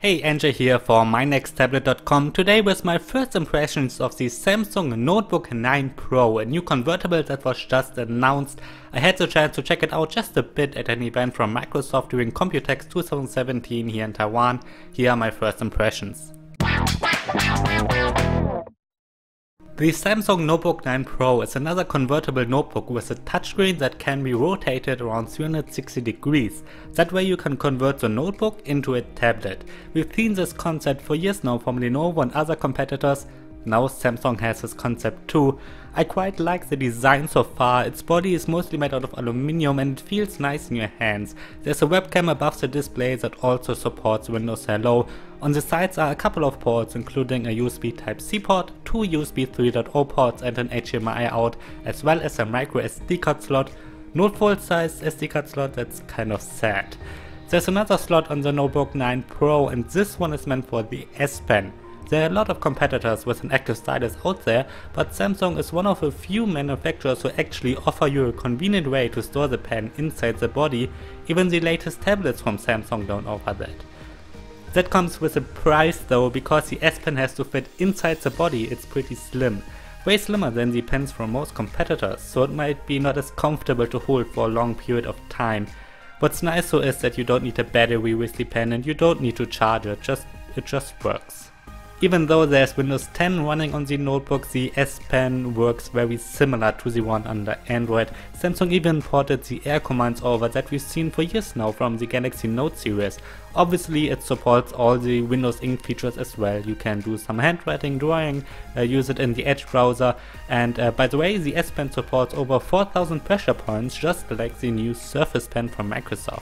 Hey, NJ here for mynexttablet.com. Today with my first impressions of the Samsung Notebook 9 Pro, a new convertible that was just announced. I had the chance to check it out just a bit at an event from Microsoft during Computex 2017 here in Taiwan. Here are my first impressions. The Samsung Notebook 9 Pro is another convertible notebook with a touchscreen that can be rotated around 360 degrees. That way you can convert the notebook into a tablet. We've seen this concept for years now from Lenovo and other competitors. Now Samsung has this concept too. I quite like the design so far. Its body is mostly made out of aluminium and it feels nice in your hands. There's a webcam above the display that also supports Windows Hello. On the sides are a couple of ports, including a USB Type-C port, two USB 3.0 ports and an HDMI out, as well as a micro SD card slot. Not full-size SD card slot, that's kind of sad. There's another slot on the Notebook 9 Pro and this one is meant for the SPen. There are a lot of competitors with an active stylus out there, but Samsung is one of a few manufacturers who actually offer you a convenient way to store the pen inside the body. Even the latest tablets from Samsung don't offer that. That comes with a price though, because the S Pen has to fit inside the body. It's pretty slim. Way slimmer than the pens from most competitors, so it might be not as comfortable to hold for a long period of time. What's nice though is that you don't need a battery with the pen and you don't need to charge it, it just works. Even though there's Windows 10 running on the notebook, the S Pen works very similar to the one under Android. Samsung even ported the air commands over that we've seen for years now from the Galaxy Note series. Obviously it supports all the Windows Ink features as well. You can do some handwriting, drawing, use it in the Edge browser, and by the way, the S Pen supports over 4000 pressure points, just like the new Surface Pen from Microsoft.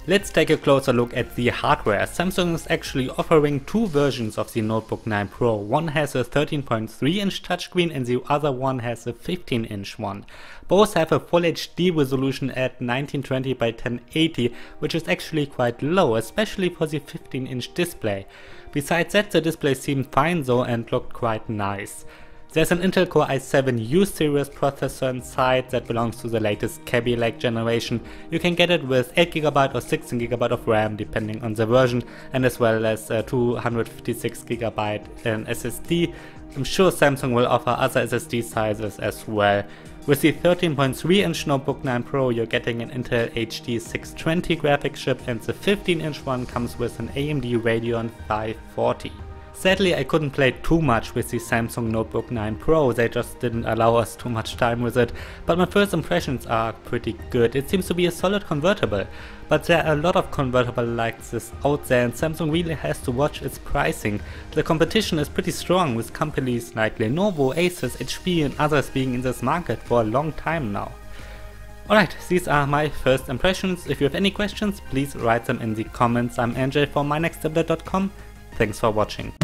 Let's take a closer look at the hardware. Samsung is actually offering two versions of the Notebook 9 Pro. One has a 13.3-inch touchscreen and the other one has a 15-inch one. Both have a Full HD resolution at 1920 by 1080, which is actually quite low, especially for the 15-inch display. Besides that, the display seemed fine though and looked quite nice. There's an Intel Core i7 U-series processor inside that belongs to the latest Kaby Lake generation. You can get it with 8GB or 16GB of RAM depending on the version, and as well as 256GB SSD. I'm sure Samsung will offer other SSD sizes as well. With the 13.3-inch Notebook 9 Pro you're getting an Intel HD 620 graphics chip, and the 15-inch one comes with an AMD Radeon 540. Sadly, I couldn't play too much with the Samsung Notebook 9 Pro, they just didn't allow us too much time with it, but my first impressions are pretty good. It seems to be a solid convertible, but there are a lot of convertible like this out there and Samsung really has to watch its pricing. The competition is pretty strong with companies like Lenovo, ASUS, HP and others being in this market for a long time now. Alright, these are my first impressions. If you have any questions, please write them in the comments. I'm NJ for mynexttablet.com. Thanks for watching.